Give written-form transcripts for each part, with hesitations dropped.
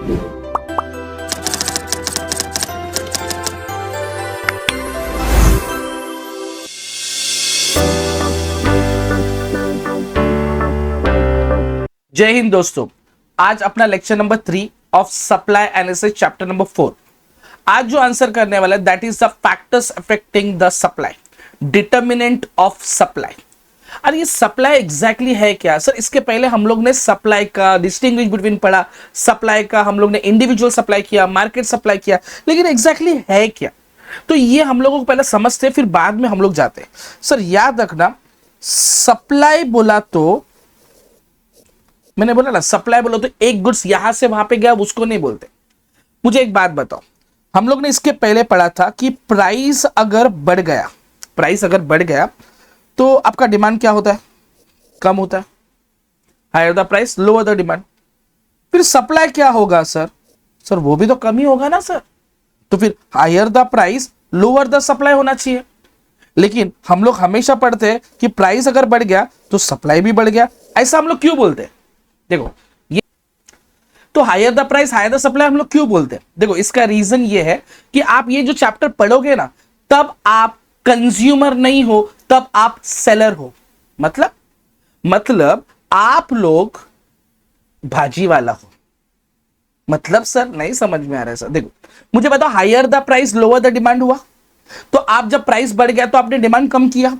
जय हिंद दोस्तों, आज अपना lecture number 3 of supply analysis chapter number 4। आज जो आंसर करने वाला है that is the factors affecting the supply, determinant of supply. और ये सप्लाई एग्जैक्टली है क्या सर? इसके पहले हम लोग ने सप्लाई का डिस्टिंग्विश बिटवीन पढ़ा, सप्लाई का हम लोग ने इंडिविजुअल सप्लाई किया, मार्केट सप्लाई किया, लेकिन एग्जैक्टली है क्या? तो ये हम लोगों को पहले समझते हैं, फिर बाद में हम लोग जाते हैं। सर याद रखना, सप्लाई बोला तो मैंने बोला ना, सप्लाई बोला तो एक गुड्स यहां से वहां पे गया, उसको नहीं बोलते। मुझे एक बात बताओ, हम लोग ने इसके पहले पढ़ा था कि प्राइस अगर बढ़ गया, प्राइस अगर बढ़ गया तो आपका डिमांड क्या होता है? कम होता है। Higher the price lower the demand. फिर सप्लाई क्या होगा सर? सर वो भी तो कम ही होगा ना सर। तो फिर higher the price lower the supply होना चाहिए। लेकिन हम लोग हमेशा पढ़ते हैं कि प्राइस अगर बढ़ गया तो सप्लाई भी बढ़ गया। ऐसा हम लोग क्यों बोलते हैं? देखो ये तो higher the price higher the supply हम लोग क्यों बोलते हैं? देखो इसका रीजन ये है कि आप ये जो चैप्टर पढ़ोगे ना, तब आप कंज्यूमर नहीं हो, तब आप सेलर हो। मतलब आप लोग भाजी वाला हो। मतलब सर नहीं समझ में आ रहा है सर। देखो मुझे बताओ, higher the price lower the demand हुआ, तो आप जब प्राइस बढ़ गया तो आपने डिमांड कम किया,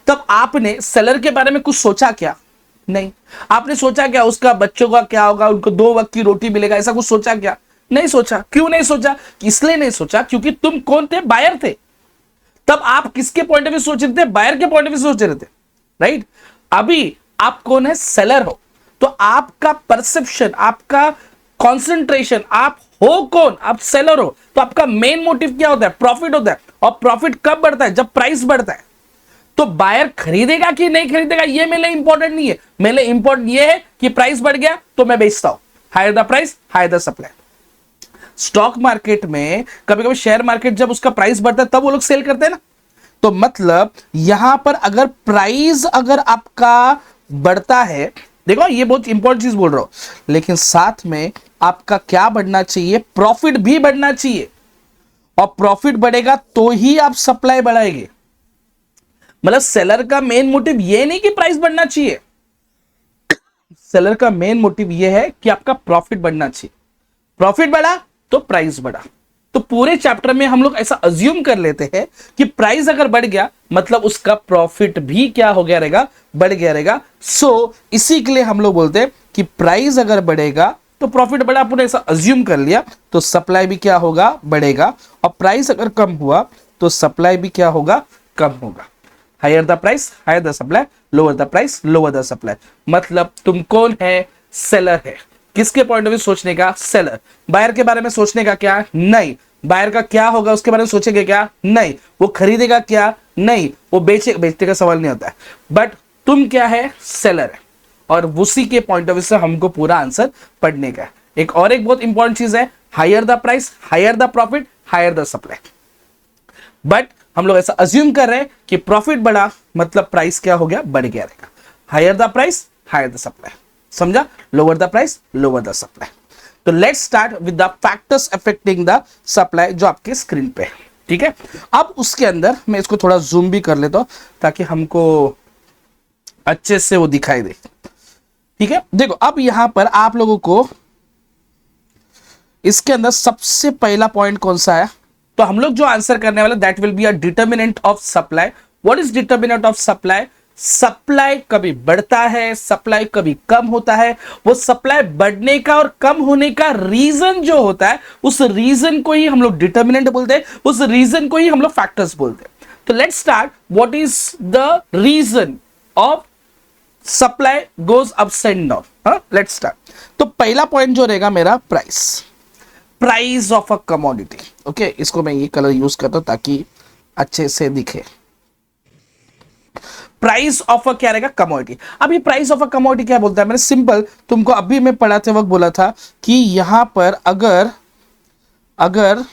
तब आपने सेलर के बारे में कुछ सोचा क्या? नहीं। आपने सोचा क्या उसका बच्चों का क्या होगा, उनको 2 वक्त की रोटी मिलेगा, ऐसा कुछ सोचा क्या? नहीं सोचा। क्यों नहीं सोचा? इसलिए नहीं सोचा क्योंकि तुम कौन थे? बायर थे। तब आप किसके पॉइंट ऑफ व्यू सोच रहे थे? बायर के पॉइंट ऑफ व्यू सोच रहे थे, राइट? अभी आप कौन है? सेलर हो। तो आपका परसेप्शन, आपका कॉन्सेंट्रेशन, आप हो कौन? आप सेलर हो। तो आपका मेन मोटिव क्या होता है? प्रॉफिट होता है। और प्रॉफिट कब बढ़ता है? जब प्राइस बढ़ता है। तो बायर खरीदेगा कि नहीं खरीदेगा ये मेरे लिए इंपॉर्टेंट नहीं है। मेरे लिए इंपॉर्टेंट ये है कि प्राइस बढ़ गया तो मैं बेचता हूं। Higher the price higher the supply. Stock market में कभी कभी शेयर मार्केट जब उसका प्राइस बढ़ता है तब वो लोग सेल करते हैं ना। तो मतलब यहां पर अगर प्राइस अगर आपका बढ़ता है, देखो ये बहुत इंपॉर्टेंट चीज बोल रहा हूं, लेकिन साथ में आपका क्या बढ़ना चाहिए? प्रॉफिट भी बढ़ना चाहिए। और प्रॉफिट बढ़ेगा तो ही आप सप्लाई बढ़ाएंगे। मतलब सेलर का मेन मोटिव ये नहीं कि प्राइस बढ़ना चाहिए, सेलर का मेन मोटिव ये है कि आपका प्रॉफिट बढ़ना चाहिए। प्रॉफिट बढ़ा तो प्राइस बढ़ा। तो पूरे चैप्टर में हम लोग ऐसा अज्यूम कर लेते हैं कि प्राइस अगर बढ़ गया मतलब उसका प्रॉफिट भी क्या हो गया रहेगा? बढ़ गया रहेगा। सो इसी के लिए हम लोग बोलते हैं कि प्राइस अगर बढ़ेगा तो प्रॉफिट बढ़ा, आपने ऐसा अज्यूम कर लिया, तो सप्लाई भी क्या होगा? बढ़ेगा। और प्राइस अगर कम हुआ तो सप्लाई भी क्या होगा? कम होगा। Higher the price higher the supply, lower the price lower the supply. मतलब तुम कौन है? सेलर है। किसके पॉइंट ऑफ व्यू सोचने का? सेलर। बायर के बारे में सोचने का क्या? नहीं। बायर का क्या होगा उसके बारे में सोचेंगे क्या? नहीं। वो खरीदेगा क्या? नहीं। वो बेचने का सवाल नहीं होता है। बट तुम क्या है? सेलर है। और उसी के पॉइंट ऑफ व्यू से हमको पूरा आंसर पढ़ने का है। एक बहुत इंपॉर्टेंट चीज है, higher the price higher the profit higher the supply. But हम लोग ऐसा अज्यूम कर रहे हैं कि प्रॉफिट बढ़ा मतलब प्राइस क्या हो गया? बढ़ गया रहेगा। Higher the price higher the supply. समझा? Lower the price lower the supply. तो let's start with the factors affecting the supply जो आपके स्क्रीन पे है। ठीक है, अब उसके अंदर मैं इसको थोड़ा जूम भी कर लेता हूं ताकि हमको अच्छे से वो दिखाई दे। ठीक है, देखो अब यहां पर आप लोगों को इसके अंदर सबसे पहला पॉइंट कौन सा है? तो हम लोग जो आंसर करने वाले that will be a determinant of supply. What is determinant of supply? Supply कभी बढ़ता है, सप्लाई कभी कम होता है। वो सप्लाई बढ़ने का और कम होने का रीजन जो होता है, उस रीजन को ही हम लोग डिटर्मिनेंट बोलते हैं, उस रीजन को ही हम लोग फैक्टर्स बोलते हैं। तो let's start, what is the reason of supply goes ups and down? Let's start. तो पहला पॉइंट जो रहेगा मेरा, price of a commodity. Okay, इसको मैं ये कलर यूज करता हूं ताकि अच्छे से दिखे। प्राइस ऑफ अ क्या रहेगा? कमोडिटी। अब ये प्राइस ऑफ अ कमोडिटी क्या बोलता है? मैंने सिंपल तुमको अभी मैं पढ़ाते वक्त बोला था कि यहां पर अगर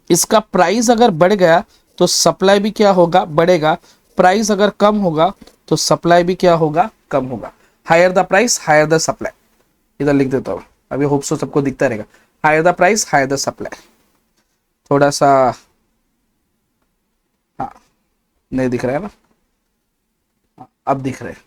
इसका प्राइस अगर बढ़ गया तो सप्लाई भी क्या होगा? बढ़ेगा। प्राइस अगर कम होगा तो सप्लाई भी क्या होगा? कम होगा। Higher the price higher the supply. इधर लिख देता हूं, अभी होप सो सबको दिखता रहेगा। Higher the price higher the supply, थोड़ा सा, हाँ नहीं दिख रहा है ना, हाँ, अब दिख रहे हैं,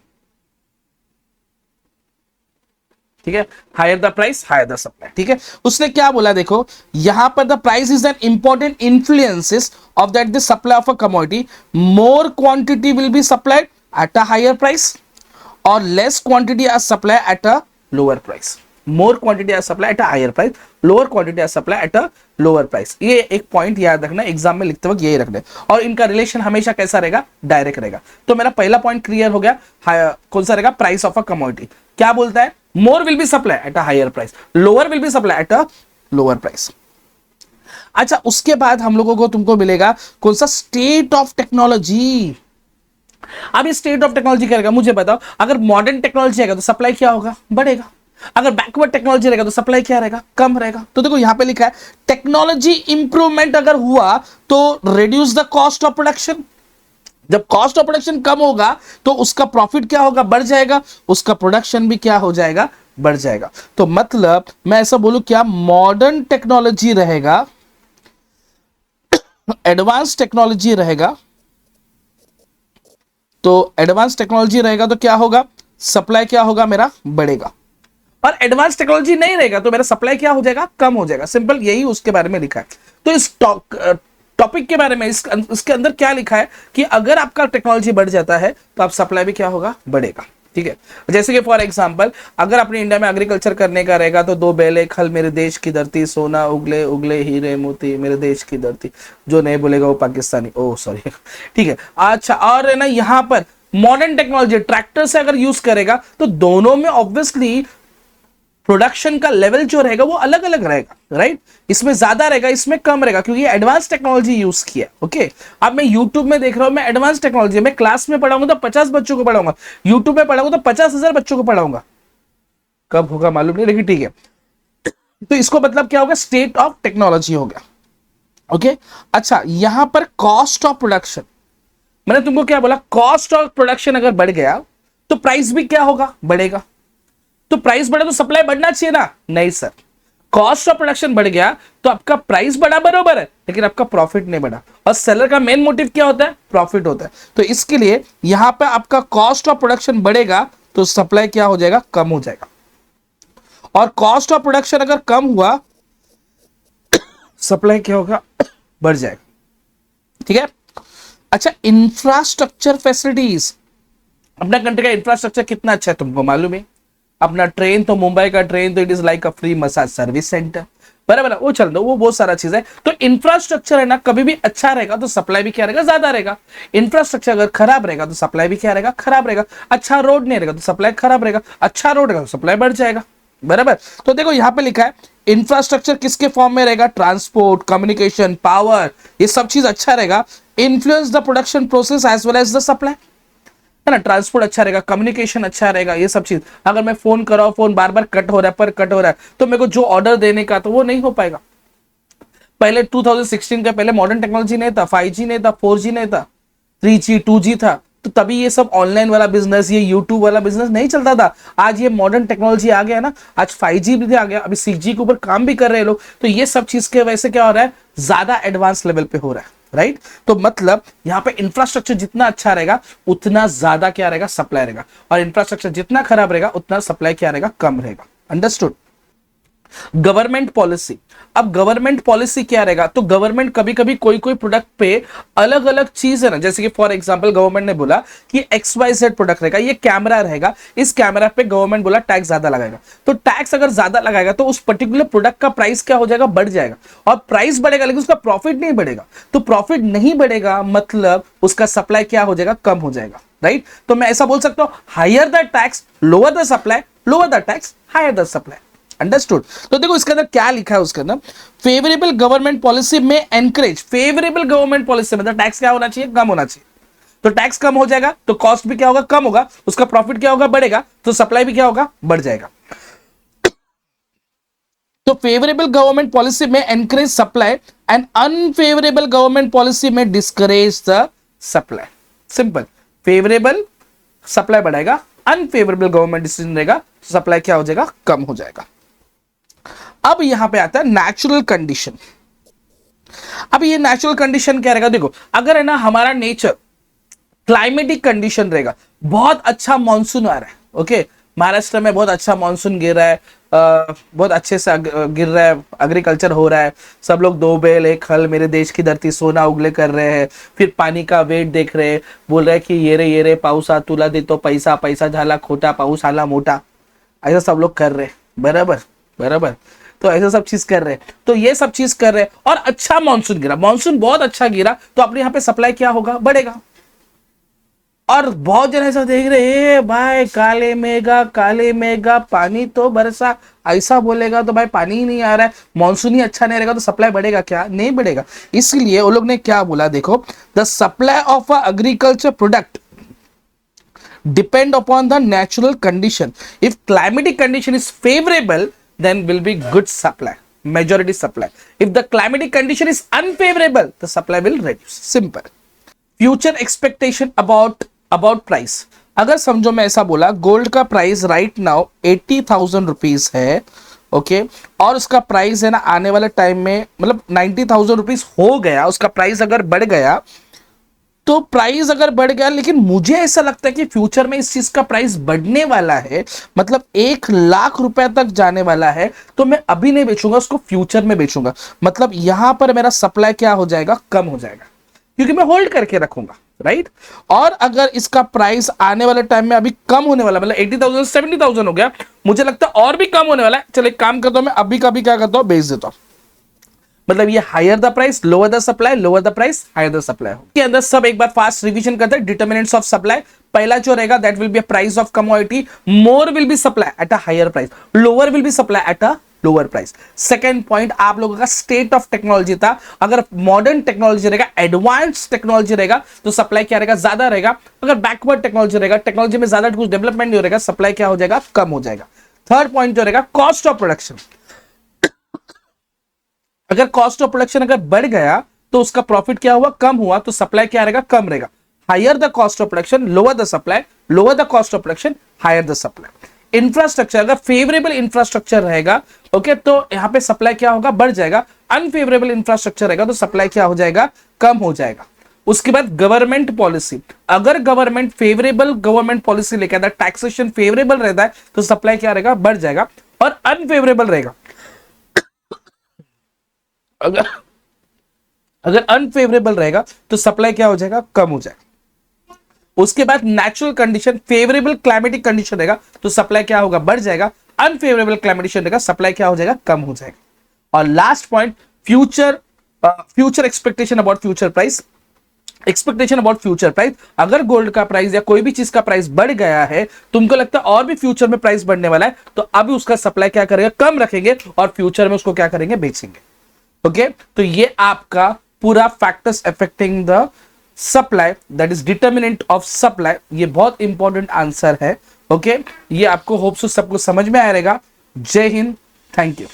ठीक है। Higher the price higher the supply, ठीक है। उसने क्या बोला देखो, यहां पर the price is an important influences of that the supply of a commodity, more quantity will be supplied at a higher price और less quantity are supply at a lower price. More quantity are supply at a higher price, lower quantity are supply at a lower price. ये एक point याद रखना, exam में लिखते वक्त यही रखना, और इनका रिलेशन हमेशा कैसा रहेगा, डायरेक्ट रहेगा। तो मेरा पहला पॉइंट क्लियर हो गया, कौन सा रहेगा, प्राइस ऑफ अ कमोडिटी। क्या बोलता है, more will be supply at a higher price, lower will be supply at a lower price. अच्छा, उसके बाद हम लोगों को तुमको मिलेगा कौन सा, स्टेट ऑफ टेक्नोलॉजी। अब ये स्टेट ऑफ टेक्नोलॉजी क्या रहेगा, मुझे बताओ। अगर मॉडर्न टेक्नोलॉजी आएगा तो सप्लाई क्या होगा, बढ़ेगा। अगर बैकवर्ड टेक्नोलॉजी रहेगा तो सप्लाई क्या रहेगा, कम रहेगा। तो देखो यहां पे लिखा है टेक्नोलॉजी इंप्रूवमेंट अगर हुआ तो reduce the cost of production. जब कॉस्ट ऑफ प्रोडक्शन कम होगा तो उसका प्रॉफिट क्या होगा, बढ़ जाएगा, उसका प्रोडक्शन भी क्या हो जाएगा, बढ़ जाएगा। तो मतलब मैं ऐसा बोलूं क्या, मॉडर्न टेक्नोलॉजी रहेगा, एडवांस टेक्नोलॉजी रहेगा, तो एडवांस टेक्नोलॉजी रहेगा तो क्या होगा, सप्लाई क्या होगा, मेरा बढ़ेगा। और एडवांस टेक्नोलॉजी नहीं रहेगा तो मेरा सप्लाई क्या हो जाएगा, कम हो जाएगा। सिंपल यही उसके बारे में लिखा है। तो इस टॉपिक के बारे में इसके अंदर क्या लिखा है कि अगर आपका टेक्नोलॉजी बढ़ जाता है तो आप सप्लाई भी क्या होगा, बढ़ेगा, ठीक है। जैसे कि फॉर एग्जांपल अगर अपने इंडिया में एग्रीकल्चर करने का रहेगा तो दो बैल एक हल मेरे देश की धरती, सोना उगले उगले हीरे मोती मेरे देश की धरती, जो नहीं बोलेगा वो पाकिस्तानी, ओ सॉरी ठीक है। अच्छा, और है ना, यहाँ पर मॉडर्न टेक्नोलॉजी ट्रैक्टर से अगर यूज करेगा तो दोनों में ऑब्वियसली प्रोडक्शन का लेवल जो रहेगा वो अलग अलग रहेगा, राइट। इसमें ज्यादा रहेगा, इसमें कम रहेगा, क्योंकि एडवांस टेक्नोलॉजी यूज किया, ओके। अब मैं यूट्यूब में देख रहा हूं, मैं एडवांस टेक्नोलॉजी, मैं क्लास में पढ़ाऊंगा तो 50 बच्चों को पढ़ाऊंगा, यूट्यूब में पढ़ाऊंगा तो 50,000 बच्चों को पढ़ाऊंगा, कब होगा मालूम नहीं, लेकिन ठीक है। तो इसको मतलब क्या होगा, स्टेट ऑफ टेक्नोलॉजी हो गया, ओके। अच्छा, यहां पर कॉस्ट ऑफ प्रोडक्शन, मैंने तुमको क्या बोला, कॉस्ट ऑफ प्रोडक्शन अगर बढ़ गया तो प्राइस भी क्या होगा, बढ़ेगा। तो प्राइस बढ़ा तो सप्लाई बढ़ना चाहिए ना, नहीं सर। कॉस्ट ऑफ प्रोडक्शन बढ़ गया तो आपका प्राइस बढ़ा, बरोबर है, लेकिन आपका प्रॉफिट नहीं बढ़ा। और सेलर का मेन मोटिव क्या होता है, प्रॉफिट होता है। तो इसके लिए यहां पे आपका कॉस्ट ऑफ प्रोडक्शन बढ़ेगा तो सप्लाई क्या हो जाएगा, कम हो जाएगा। और कॉस्ट ऑफ प्रोडक्शन अगर कम हुआ, सप्लाई क्या होगा, बढ़ जाएगा, ठीक है। अच्छा, इंफ्रास्ट्रक्चर फैसिलिटीज, अपना कंट्री का इंफ्रास्ट्रक्चर कितना अच्छा है तुमको मालूम है। अपना ट्रेन तो, मुंबई का ट्रेन तो it is like a free massage service centre, बराबर, वो चल दो, वो बहुत सारा चीज है। तो इंफ्रास्ट्रक्चर है ना, कभी भी अच्छा रहेगा तो सप्लाई भी क्या रहेगा, ज्यादा रहेगा। इंफ्रास्ट्रक्चर अगर खराब रहेगा तो सप्लाई भी क्या रहेगा, खराब रहेगा। अच्छा रोड नहीं रहेगा तो सप्लाई खराब रहेगा, अच्छा रोड रहेगा तो सप्लाई बढ़ जाएगा, बराबर। तो देखो यहां पे लिखा है इंफ्रास्ट्रक्चर किसके फॉर्म में रहेगा, ट्रांसपोर्ट, कम्युनिकेशन, पावर, ये सब चीज अच्छा रहेगा। Influence the production process as well as the supply, है ना। ट्रांसपोर्ट अच्छा रहेगा, कम्युनिकेशन अच्छा रहेगा, ये सब चीज। अगर मैं फोन कर रहा हूं, फोन बार बार कट हो रहा है, पर कट हो रहा है, तो मेरे को जो ऑर्डर देने का तो वो नहीं हो पाएगा। पहले 2016 के पहले मॉडर्न टेक्नोलॉजी नहीं था, 5G नहीं था, 4G नहीं था, 3G 2G था, तो तभी ये सब ऑनलाइन वाला बिजनेस, ये यूट्यूब वाला बिजनेस नहीं चलता था। आज ये मॉडर्न टेक्नोलॉजी आ गया ना, आज 5G भी आ गया, अभी 6G के ऊपर काम भी कर रहे हैं लोग। तो ये सब चीज के वजह से क्या हो रहा है, ज्यादा एडवांस लेवल पे हो रहा है, राइट। तो मतलब यहां पे इंफ्रास्ट्रक्चर जितना अच्छा रहेगा उतना ज्यादा क्या रहेगा, सप्लाई रहेगा। और इंफ्रास्ट्रक्चर जितना खराब रहेगा उतना सप्लाई क्या रहेगा, कम रहेगा। अंडरस्टूड। गवर्नमेंट पॉलिसी, अब गवर्नमेंट पॉलिसी क्या रहेगा, तो गवर्नमेंट कभी कभी कोई कोई प्रोडक्ट पे अलग अलग चीज है ना, जैसे कि फॉर एग्जांपल गवर्नमेंट ने बोला कि XYZ प्रोडक्ट रहेगा, ये कैमरा रहेगा, इस कैमरा पे गवर्नमेंट बोला टैक्स ज्यादा लगाएगा। तो टैक्स अगर ज्यादा लगाएगा तो उस पर्टिकुलर प्रोडक्ट का प्राइस क्या हो जाएगा, बढ़ जाएगा। और प्राइस बढ़ेगा लेकिन उसका प्रॉफिट नहीं बढ़ेगा। तो प्रॉफिट नहीं बढ़ेगा मतलब उसका सप्लाई क्या हो जाएगा, कम हो जाएगा, राइट। तो मैं ऐसा बोल सकता हूं, higher the tax lower the supply, lower the tax higher the supply. Understood. तो देखो इसके अंदर क्या लिखा है, उसके अंदर फेवरेबल गवर्नमेंट पॉलिसी में एनकरेज, फेवरेबल गवर्नमेंट पॉलिसी मतलब टैक्स क्या होना चाहिए, कम होना चाहिए। तो टैक्स कम हो जाएगा तो कॉस्ट भी क्या होगा, कम होगा, उसका प्रॉफिट क्या होगा, बढ़ेगा, तो सप्लाई भी क्या होगा, बढ़ जाएगा। तो फेवरेबल गवर्नमेंट पॉलिसी में encourage supply and unfavourable government policy में discourage the supply. Simple, favourable supply बढ़ाएगा, अनफेवरेबल गवर्नमेंट डिसीजन रहेगा, सप्लाई क्या हो जाएगा, कम हो जाएगा। अब यहां पे आता है नेचुरल कंडीशन। अब ये नेचुरल कंडीशन क्या रहेगा, देखो अगर है ना हमारा नेचर क्लाइमेटिक कंडीशन रहेगा, बहुत अच्छा मानसून आ रहा है, ओके, महाराष्ट्र में बहुत अच्छा मानसून गिर रहा है, बहुत अच्छे से गिर रहा है, एग्रीकल्चर हो रहा है, सब लोग दो बैल एक हल, मेरे देश की धरती सोना उगले कर रहे हैं, फिर पानी का वेट देख रहे हैं, बोल रहे हैं कि ये रे पाऊसा तुला देतो पैसा, पैसा झाला खोटा पाऊस आला मोटा, ऐसा सब लोग कर रहे हैं, बराबर बराबर। तो ऐसा सब चीज कर रहे हैं, तो ये सब चीज कर रहे हैं और अच्छा मानसून गिरा, मानसून बहुत अच्छा गिरा, तो अपने यहाँ पे सप्लाई क्या होगा, बढ़ेगा। और बहुत जन ऐसा देख रहे हैं भाई काले मेघा पानी तो बरसा, ऐसा बोलेगा तो भाई पानी ही नहीं आ रहा है, मानसून ही अच्छा नहीं रहेगा तो सप्लाई बढ़ेगा क्या, नहीं बढ़ेगा। इसलिए वो लोग ने क्या बोला, देखो the supply of a agriculture product depend upon the natural condition. If climatic condition is favorable, then will be good supply, majority supply. If the climatic condition is unfavorable, the supply will reduce. Simple. Future expectation about price. अगर समझो मैं ऐसा बोला, gold का price right now 80,000 rupees है, okay, और उसका price है ना आने वाले टाइम में मतलब 90,000 रुपीज हो गया, उसका प्राइस अगर बढ़ गया, तो प्राइस अगर बढ़ गया, लेकिन मुझे ऐसा लगता है कि फ्यूचर में इस चीज का प्राइस बढ़ने वाला है, मतलब 1 लाख रुपए तक जाने वाला है, तो मैं अभी नहीं बेचूंगा उसको, फ्यूचर में बेचूंगा। मतलब यहां पर मेरा सप्लाई क्या हो जाएगा, कम हो जाएगा, क्योंकि मैं होल्ड करके रखूंगा, राइट। और अगर इसका प्राइस आने वाले टाइम में अभी कम होने वाला, मतलब 80,000 70,000 हो गया, मुझे लगता है और भी कम होने वाला है, चलो एक काम करता हूं मैं अभी का भी क्या करता हूं, बेच देता हूं। मतलब ये higher the price lower the supply, lower the price higher the supply. के अंदर सब एक बार फास्ट रिवीजन करते हैं। डिटर्मिनेंट्स ऑफ सप्लाई, पहला जो रहेगा that will be a price of commodity, more will be supply at a higher price, lower will be supply at a lower price. Second point आप लोगों का स्टेट ऑफ टेक्नोलॉजी था, अगर modern technology रहेगा, advance technology रहेगा, तो supply क्या रहेगा, ज्यादा रहेगा। अगर बैकवर्ड टेक्नोलॉजी रहेगा, टेक्नोलॉजी में ज्यादा कुछ डेवलपमेंट नहीं रहेगा, सप्लाई क्या हो जाएगा, कम हो जाएगा। थर्ड पॉइंट जो रहेगा कॉस्ट ऑफ प्रोडक्शन, अगर कॉस्ट ऑफ प्रोडक्शन अगर बढ़ गया तो उसका प्रॉफिट क्या हुआ, कम हुआ, तो सप्लाई क्या रहेगा, कम रहेगा। Higher the cost of production lower the supply, lower the cost of production higher the supply. Infrastructure, अगर फेवरेबल इंफ्रास्ट्रक्चर रहेगा, ओके, तो यहां पे सप्लाई क्या होगा, बढ़ जाएगा। अनफेवरेबल इंफ्रास्ट्रक्चर रहेगा तो सप्लाई क्या हो जाएगा, कम हो जाएगा। उसके बाद गवर्नमेंट पॉलिसी, अगर गवर्नमेंट फेवरेबल गवर्नमेंट पॉलिसी लेके आता है, टैक्सेशन फेवरेबल रहता है, तो सप्लाई क्या रहेगा, बढ़ जाएगा। और अनफेवरेबल रहेगा, अगर अगर अनफेवरेबल रहेगा तो सप्लाई क्या हो जाएगा, कम हो जाएगा। उसके बाद natural condition, favourable climatic condition रहेगा तो सप्लाई क्या होगा, बढ़ जाएगा। अनफेवरेबल क्लाइमेटिक रहेगा, सप्लाई क्या हो जाएगा, कम हो जाएगा। और last point future expectation about future price, expectation about future price, अगर गोल्ड का प्राइस या कोई भी चीज का प्राइस बढ़ गया है, तुमको लगता है और भी फ्यूचर में प्राइस बढ़ने वाला है, तो अभी उसका सप्लाई क्या करेगा, कम रखेंगे और फ्यूचर में उसको क्या करेंगे, बेचेंगे। ओके, तो ये आपका पूरा factors affecting the supply, that is determinant of supply, ये बहुत इंपॉर्टेंट आंसर है। ओके, ये आपको होप सो सबको समझ में आएगा। जय हिंद, थैंक यू।